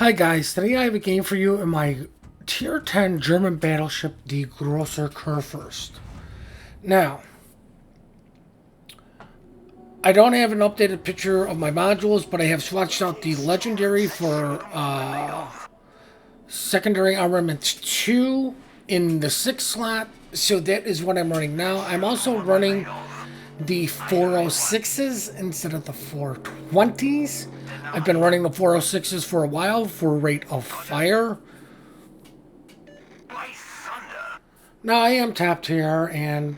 Hi guys, today I have a game for you in my Tier 10 German battleship, the Großer Kurfürst. Now, I don't have an updated picture of my modules, but I have swatched out the Legendary for Secondary Armaments 2 in the 6th slot, so that is what I'm running now. I'm also running the 406s instead of the 420s. I've been running the 406s for a while for rate of fire. Now, I am top tier, and,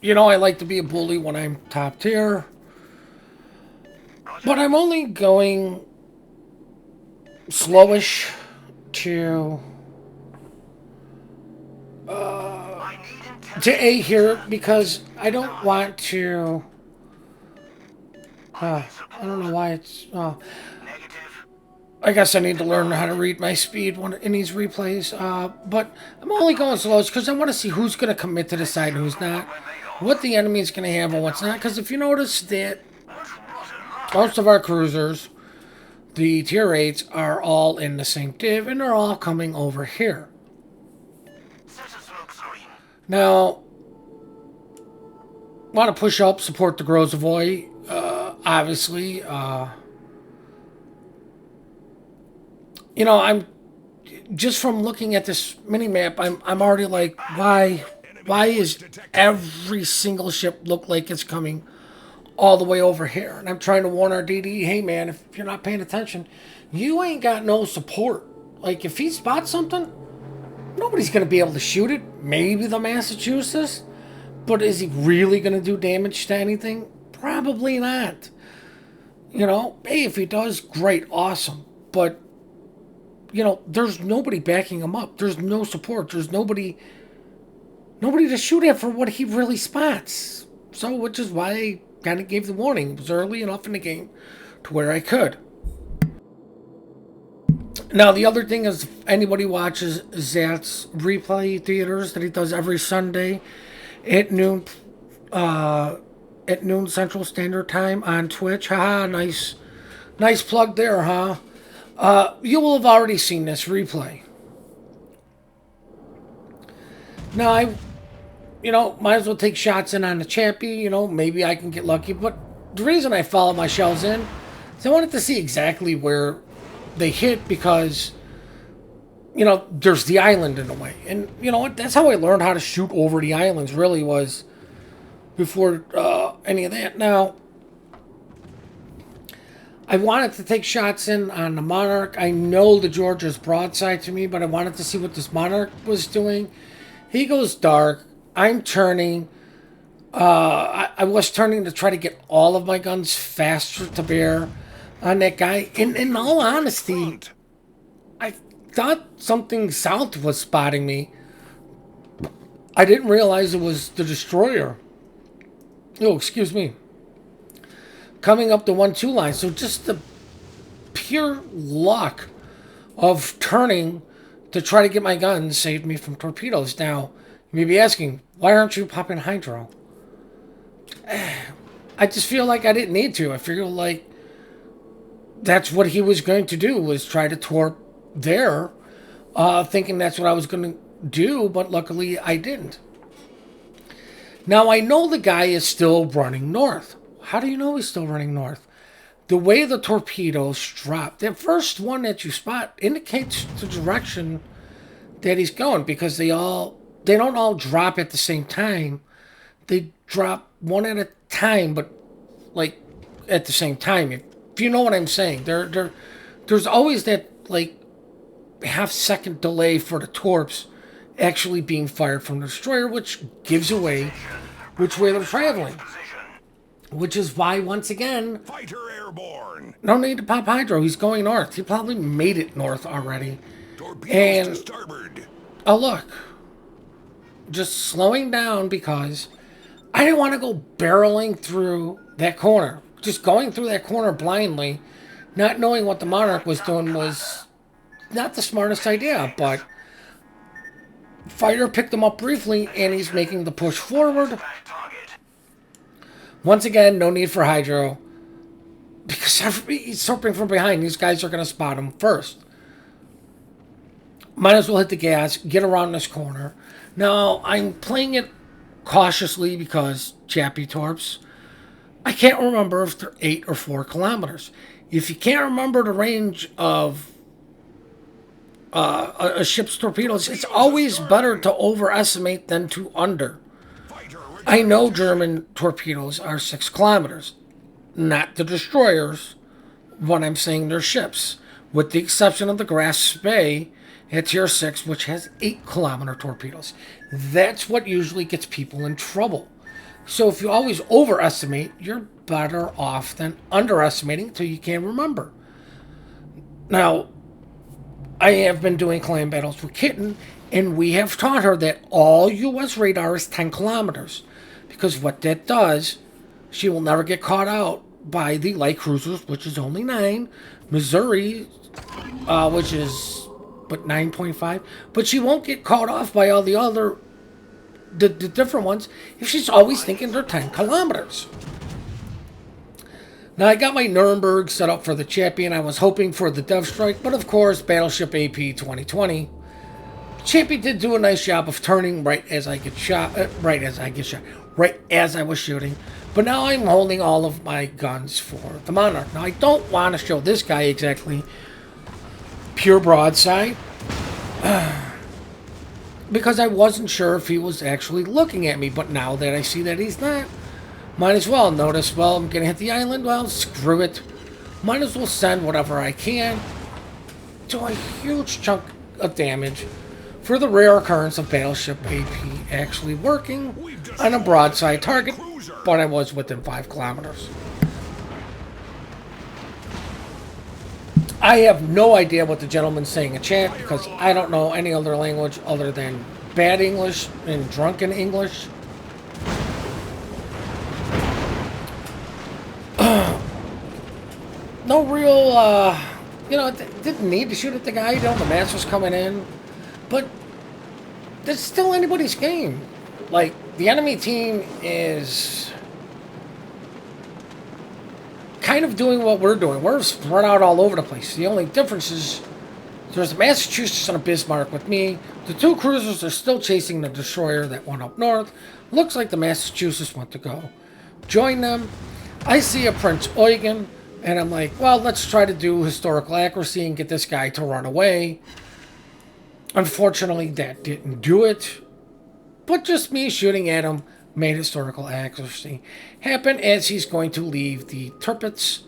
I like to be a bully when I'm top tier. But I'm only going slowish to A here because I don't want to. I don't know why it's. I guess I need to learn how to read my speed in these replays. But I'm only going slow because I want to see who's going to commit to the side and who's not, what the enemy is going to have and what's not. Because if you notice that most of our cruisers, the tier 8s, are all in the same div and they're all coming over here. Now, want to push up, support the Großer, obviously. I'm just from looking at this mini map, I'm already like, why is every single ship look like it's coming all the way over here? And I'm trying to warn our DD, hey man, if you're not paying attention, you ain't got no support. Like if he spots something, nobody's gonna be able to shoot it. Maybe the Massachusetts, but is he really gonna do damage to anything? Probably not. Hey, if he does, great, awesome. But there's nobody backing him up. There's no support. There's nobody to shoot at for what he really spots. So, which is why I kind of gave the warning. It was early enough in the game to where I could. Now, the other thing is, if anybody watches Zat's replay theaters that he does every Sunday at noon Central Standard Time on Twitch. Haha, nice plug there, huh? You will have already seen this replay. Now, might as well take shots in on the chappy. Maybe I can get lucky. But the reason I follow my shells in is I wanted to see exactly where they hit because, there's the island in the way. And you know what? That's how I learned how to shoot over the islands, really, was before any of that. Now, I wanted to take shots in on the Monarch. I know the Georgia's broadside to me, but I wanted to see what this Monarch was doing. He goes dark. I'm turning. I was turning to try to get all of my guns faster to bear on that guy. In all honesty, I thought something south was spotting me. I didn't realize it was the destroyer. Oh, excuse me. Coming up the 1-2 line. So just the pure luck of turning to try to get my guns saved me from torpedoes. Now, you may be asking, why aren't you popping hydro? I just feel like I didn't need to. I feel like that's what he was going to do, was try to torp there, thinking that's what I was going to do, but luckily I didn't. Now, I know the guy is still running north. How do you know he's still running north? The way the torpedoes drop, that first one that you spot indicates the direction that he's going, because they don't all drop at the same time. They drop one at a time, but like at the same time. If you know what I'm saying, there's always that like half-second delay for the torps actually being fired from the destroyer, which gives away which way they're traveling. Which is why, once again, Fighter airborne. No need to pop hydro. He's going north. He probably made it north already. Torpedoes to starboard. Oh, look. Just slowing down because I didn't want to go barreling through that corner. Just going through that corner blindly, not knowing what the Monarch was doing, was not the smartest idea. But fighter picked him up briefly, and he's making the push forward. Once again, no need for hydro, because he's torping from behind. These guys are going to spot him first. Might as well hit the gas, get around this corner. Now, I'm playing it cautiously because Chappie Torps, I can't remember if they're 8 or 4 kilometers. If you can't remember the range of a ship's torpedoes, it's always better to overestimate than to under. Fighter I return know to German torpedoes are 6 kilometers, not the destroyers, when I'm saying they're ships, with the exception of the Grass Bay at Tier 6, which has 8-kilometer torpedoes. That's what usually gets people in trouble. So if you always overestimate, you're better off than underestimating until you can't remember. Now, I have been doing clan battles with Kitten, and we have taught her that all U.S. radar is 10 kilometers. Because what that does, she will never get caught out by the light cruisers, which is only 9, Missouri, which is but 9.5, but she won't get caught off by all the other the different ones if she's always thinking they're 10 kilometers. Now, I got my Nuremberg set up for the Champion. I was hoping for the Dev Strike, but of course, Battleship AP 2020. Champion did do a nice job of turning right as I get shot, right as I was shooting. But now I'm holding all of my guns for the Monarch. Now, I don't want to show this guy exactly pure broadside, because I wasn't sure if he was actually looking at me. But now that I see that he's not, might as well. Notice, well, I'm going to hit the island. Well, screw it. Might as well send whatever I can. Do a huge chunk of damage for the rare occurrence of Battleship AP actually working on a broadside target, but I was within 5 kilometers. I have no idea what the gentleman's saying in chat because I don't know any other language other than bad English and drunken English. No real, didn't need to shoot at the guy. The match was coming in. But it's still anybody's game. Like, the enemy team is kind of doing what we're doing. We're spread out all over the place. The only difference is there's a Massachusetts and a Bismarck with me. The 2 cruisers are still chasing the destroyer that went up north. Looks like the Massachusetts want to go join them. I see a Prince Eugen, and I'm like, well, let's try to do historical accuracy and get this guy to run away. Unfortunately, that didn't do it. But just me shooting at him made historical accuracy happen as he's going to leave the Tirpitz.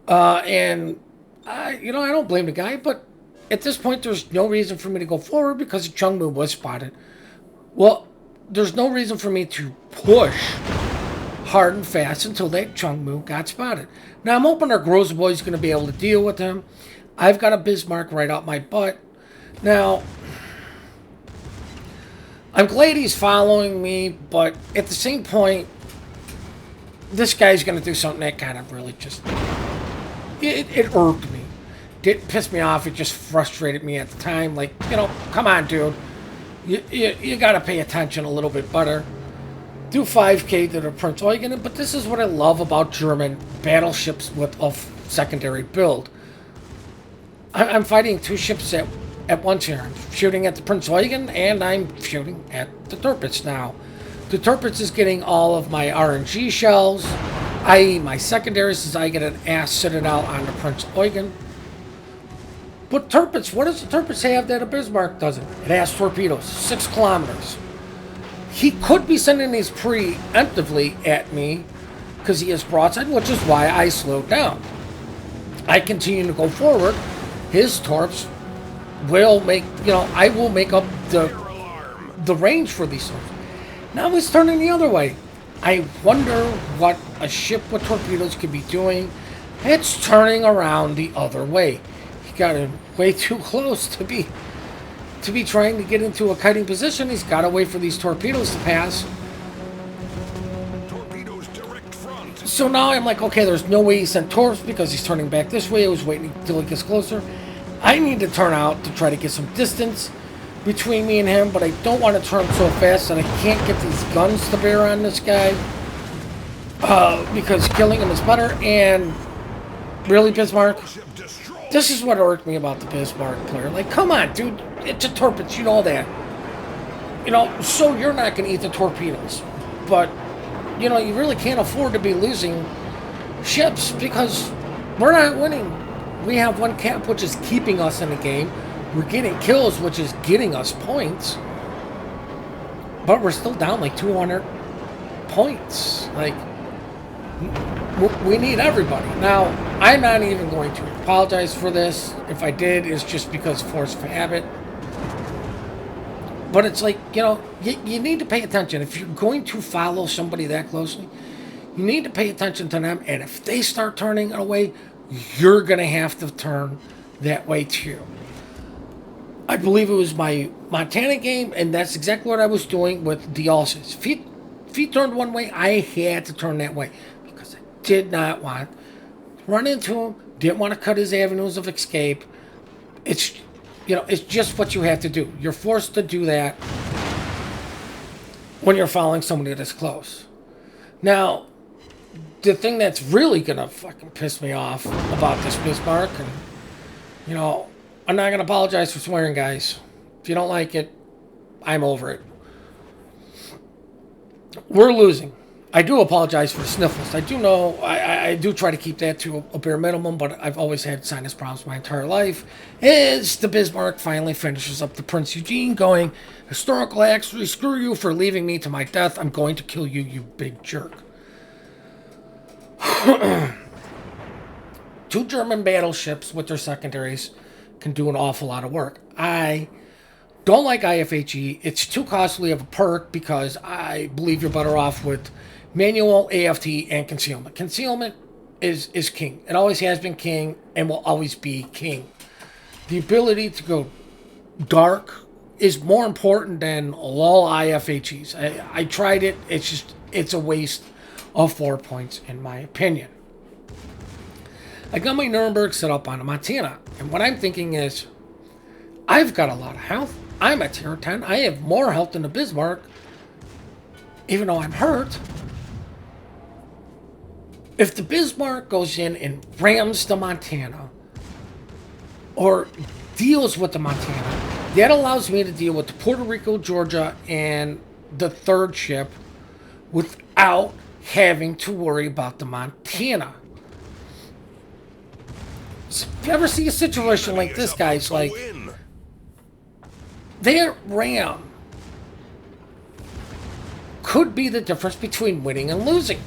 And I don't blame the guy, but at this point, there's no reason for me to go forward because Chungmu was spotted. Well, there's no reason for me to push hard and fast until that Chungmu got spotted. Now, I'm hoping our Großer boy is going to be able to deal with him. I've got a Bismarck right out my butt. Now, I'm glad he's following me, but at the same point, this guy's going to do something that kind of really just... It irked me. Didn't piss me off. It just frustrated me at the time. Like, come on, dude. You got to pay attention a little bit better. Do 5K to the Prince Eugen, but this is what I love about German battleships with a secondary build. I'm fighting 2 ships at once here. I'm shooting at the Prince Eugen, and I'm shooting at the Tirpitz now. The Tirpitz is getting all of my RNG shells, i.e. my secondaries, as I get an ass sitting out on the Prince Eugen. But Tirpitz, what does the Tirpitz have that a Bismarck doesn't? It has torpedoes, 6 kilometers. He could be sending these preemptively at me because he is broadside, which is why I slowed down. I continue to go forward. His torps will make, I will make up the range for these torps. Now he's turning the other way. I wonder what a ship with torpedoes could be doing. It's turning around the other way. He got in way too close to be trying to get into a kiting position. He's got to wait for these torpedoes to pass. Torpedoes direct front. So now I'm like, okay, there's no way he sent torps because he's turning back this way. I was waiting until he gets closer. I need to turn out to try to get some distance between me and him, but I don't want to turn so fast that I can't get these guns to bear on this guy because killing him is better. And really, Bismarck, This is what irked me about the Bismarck player. Like, come on, dude. It's a torpedo. You know that. So you're not going to eat the torpedoes. But, you really can't afford to be losing ships because we're not winning. We have one cap, which is keeping us in the game. We're getting kills, which is getting us points. But we're still down like 200 points. Like, we need everybody. Now, I'm not even going to apologize for this. If I did, it's just because force of habit. But it's like, you need to pay attention. If you're going to follow somebody that closely, you need to pay attention to them. And if they start turning away, you're going to have to turn that way too. I believe it was my Montana game, and that's exactly what I was doing with the Ulysses. If he turned one way, I had to turn that way because I did not want to run into him, didn't want to cut his avenues of escape. It's just what you have to do. You're forced to do that when you're following somebody this close. Now, the thing that's really gonna fucking piss me off about this Bismarck, and I'm not gonna apologize for swearing, guys. If you don't like it, I'm over it. We're losing. I do apologize for the sniffles. I do know I do try to keep that to a bare minimum, but I've always had sinus problems my entire life. As the Bismarck finally finishes up the Prince Eugene, going, historical actually, screw you for leaving me to my death. I'm going to kill you, you big jerk. 2 German battleships with their secondaries can do an awful lot of work. I don't like IFHE. It's too costly of a perk because I believe you're better off with manual, AFT, and concealment. Concealment is king. It always has been king and will always be king. The ability to go dark is more important than all IFHEs. I tried it. It's a waste of 4 points in my opinion. I got my Nuremberg set up on a Montana, and what I'm thinking is, I've got a lot of health. I'm at tier 10. I have more health than the Bismarck, even though I'm hurt. If the Bismarck goes in and rams the Montana, or deals with the Montana, that allows me to deal with the Puerto Rico, Georgia, and the 3rd ship without having to worry about the Montana. So if you ever see a situation like this, guys, like, their ram could be the difference between winning and losing.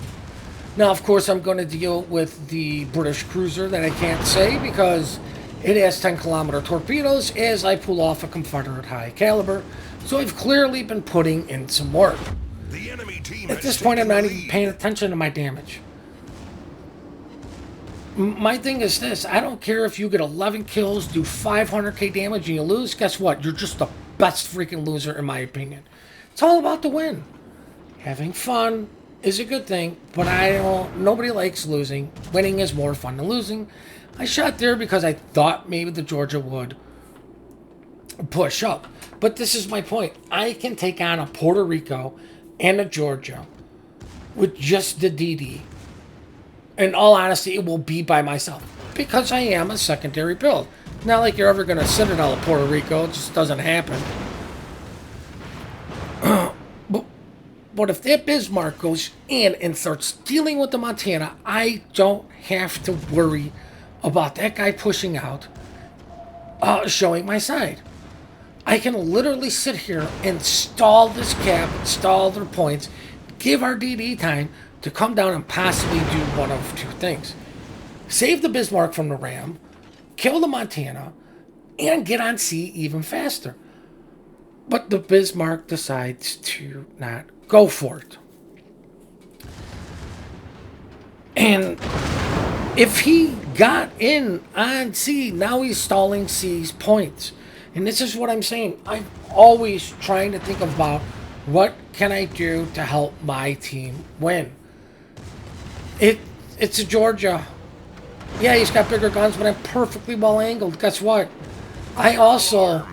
Now, of course, I'm going to deal with the British cruiser that I can't say because it has 10-kilometer torpedoes as I pull off a Confederate high caliber. So I've clearly been putting in some work. The enemy team At this point, I'm not even paying attention to my damage. My thing is this. I don't care if you get 11 kills, do 500k damage, and you lose. Guess what? You're just the best freaking loser, in my opinion. It's all about the win. Having fun is a good thing, but nobody likes losing. Winning is more fun than losing. I shot there because I thought maybe the Georgia would push up. But this is my point. I can take on a Puerto Rico and a Georgia with just the DD. In all honesty, it will be by myself because I am a secondary build. Not like you're ever going to Citadel of Puerto Rico. It just doesn't happen. But if that Bismarck goes in and starts dealing with the Montana, I don't have to worry about that guy pushing out, showing my side. I can literally sit here and stall this cap, stall their points, give our DD time to come down and possibly do one of 2 things. Save the Bismarck from the ram, kill the Montana, and get on sea even faster. But the Bismarck decides to not go for it. And if he got in on sea, now he's stalling C's points. And this is what I'm saying. I'm always trying to think about what can I do to help my team win. It's a Georgia. Yeah, he's got bigger guns, but I'm perfectly well angled. Guess what? I also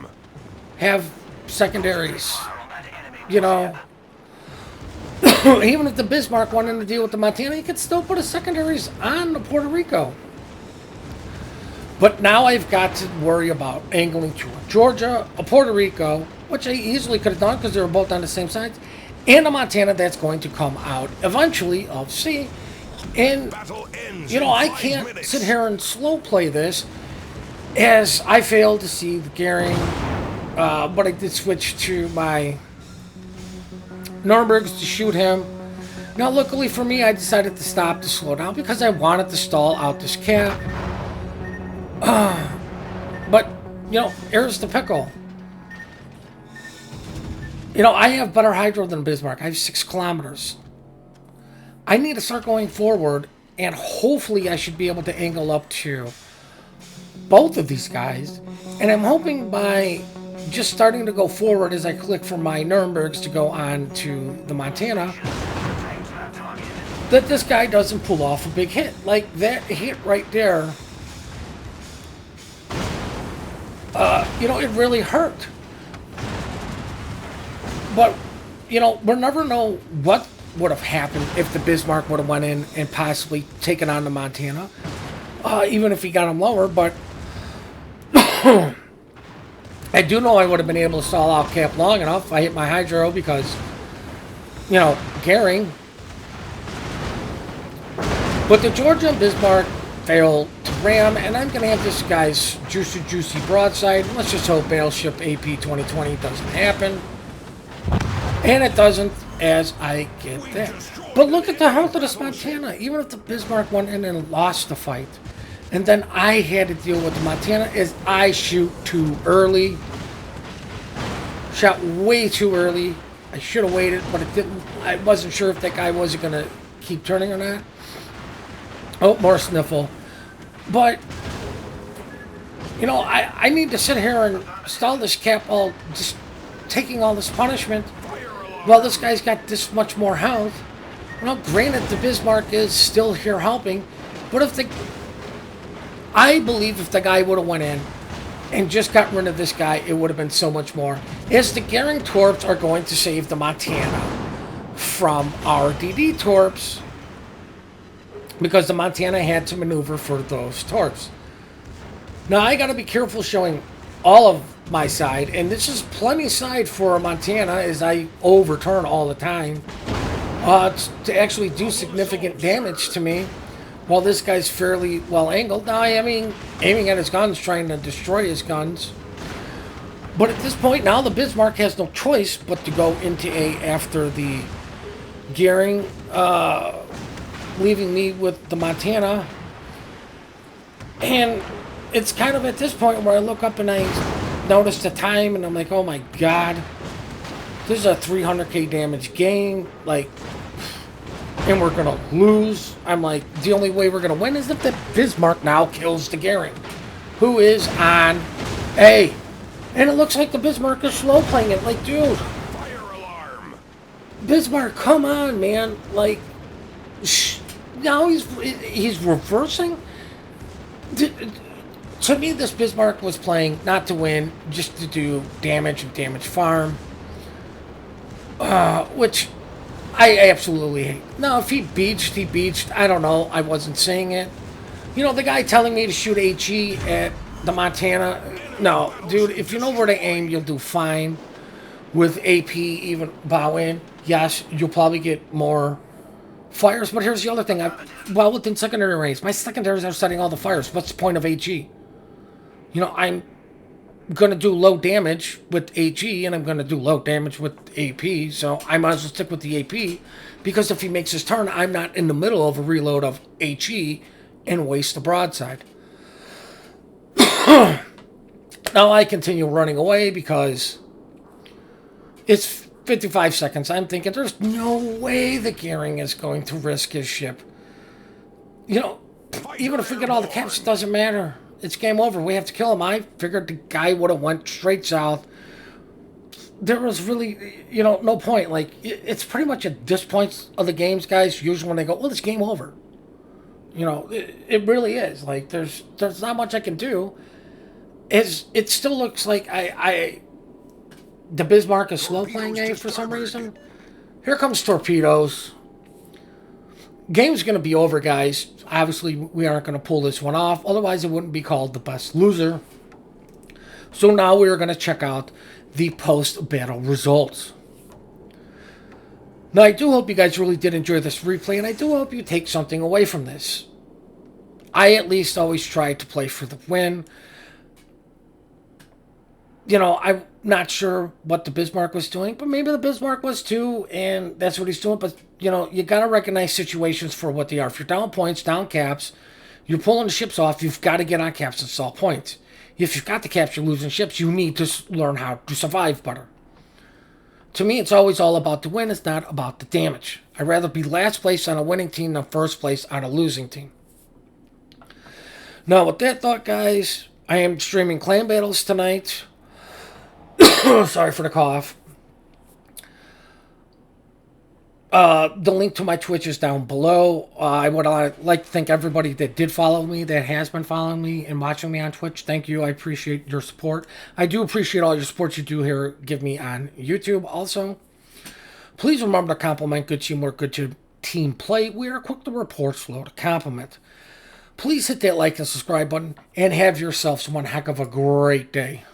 have secondaries. Even if the Bismarck wanted to deal with the Montana, he could still put his secondaries on the Puerto Rico. But now I've got to worry about angling to Georgia, a Puerto Rico, which I easily could have done because they were both on the same sides, and a Montana that's going to come out eventually of sea. And, Battle ends you know, in I 5 can't minutes. sit here and slow play this as I failed to see the gearing, but I did switch to my Nurembergs to shoot him. Now, luckily for me, I decided to stop to slow down because I wanted to stall out this cap. But, you know, here's the pickle. You know, I have better hydro than Bismarck. I have 6 kilometers. I need to start going forward, and hopefully I should be able to angle up to both of these guys. And I'm hoping by just starting to go forward as I click for my Nurembergs to go on to the Montana, that this guy doesn't pull off a big hit. Like that hit right there, you know, it really hurt. But, you know, we'll never know what would have happened if the Bismarck would have went in and possibly taken on the Montana, even if he got him lower. But I do know I would have been able to stall out cap long enough. I hit my hydro because, you know, Goering. But the Georgia and Bismarck failed to ram, and I'm going to have this guy's juicy broadside. Let's just hope Battleship AP 2020 doesn't happen. And it doesn't, as I get that. But look at the health of this Montana. Even if the Bismarck went in and lost the fight, and then I had to deal with the Montana, is I shoot too early. Shot way too early. I should have waited, but it didn't. I wasn't sure if that guy wasn't going to keep turning or not. Oh, more sniffle. But, you know, I need to sit here and stall this cap while just taking all this punishment. Well, this guy's got this much more health. Well, granted, the Bismarck is still here helping, but I believe if the guy would have went in and just got rid of this guy, it would have been so much more. As the Goering Torps are going to save the Montana from our DD Torps, because the Montana had to maneuver for those Torps. Now, I got to be careful showing all of my side, and this is plenty side for a Montana as I overturn all the time to actually do significant damage to me while this guy's fairly well angled. Now I am aiming at his guns, trying to destroy his guns, but at this point now the Bismarck has no choice but to go into A after the Goering, leaving me with the Montana. And it's kind of at this point where I look up and I notice the time, and I'm like, oh my god, this is a 300k damage game, like, and we're gonna lose. I'm like, the only way we're gonna win is if the Bismarck now kills the Goering, who is on A. And it looks like the Bismarck is slow playing it. Like, dude, Fire alarm. Bismarck, come on, man. Like, now he's reversing. To me, this Bismarck was playing not to win, just to do damage and damage farm. Which I absolutely hate. Now, if he beached, he beached. I don't know. I wasn't saying it. You know, the guy telling me to shoot HE at the Montana. No, dude, if you know where to aim, you'll do fine. With AP, even bow in, yes, you'll probably get more fires. But here's the other thing. Well, within secondary range, my secondaries are setting all the fires. What's the point of HE? You know, I'm going to do low damage with HE, and I'm going to do low damage with AP, so I might as well stick with the AP, because if he makes his turn, I'm not in the middle of a reload of HE and waste the broadside. Now I continue running away because it's 55 seconds. I'm thinking, there's no way the Goering is going to risk his ship. You know, even if we get all the caps, it doesn't matter. It's game over. We have to kill him. I figured the guy would have went straight south. There was really, you know, no point. Like, it's pretty much at this point of the games, guys, usually when they go, well, it's game over. You know, it really is. Like, there's not much I can do. It still looks like the Bismarck is slow playing A for some reason. Here comes torpedoes. game's going to be over, guys. Obviously, we aren't going to pull this one off. Otherwise, it wouldn't be called the best loser. So now we're going to check out the post-battle results. Now, I do hope you guys really did enjoy this replay, and I do hope you take something away from this. I at least always try to play for the win. You know, I'm not sure what the Bismarck was doing, but maybe the Bismarck was too, and that's what he's doing. But, you know, you got to recognize situations for what they are. If you're down points, down caps, you're pulling the ships off, you've got to get on caps and sell points. If you've got the caps, you're losing ships, you need to learn how to survive better. To me, it's always all about the win. It's not about the damage. I'd rather be last place on a winning team than first place on a losing team. Now, with that thought, guys, I am streaming clan battles tonight. Sorry for the cough. The link to my Twitch is down below. I would like to thank everybody that did follow me, that has been following me and watching me on Twitch. Thank you. I appreciate your support. I do appreciate all your support you do here give me on YouTube also. Please remember to compliment good teamwork, good team play. We are quick to report, slow to compliment. Please hit that like and subscribe button and have yourselves one heck of a great day.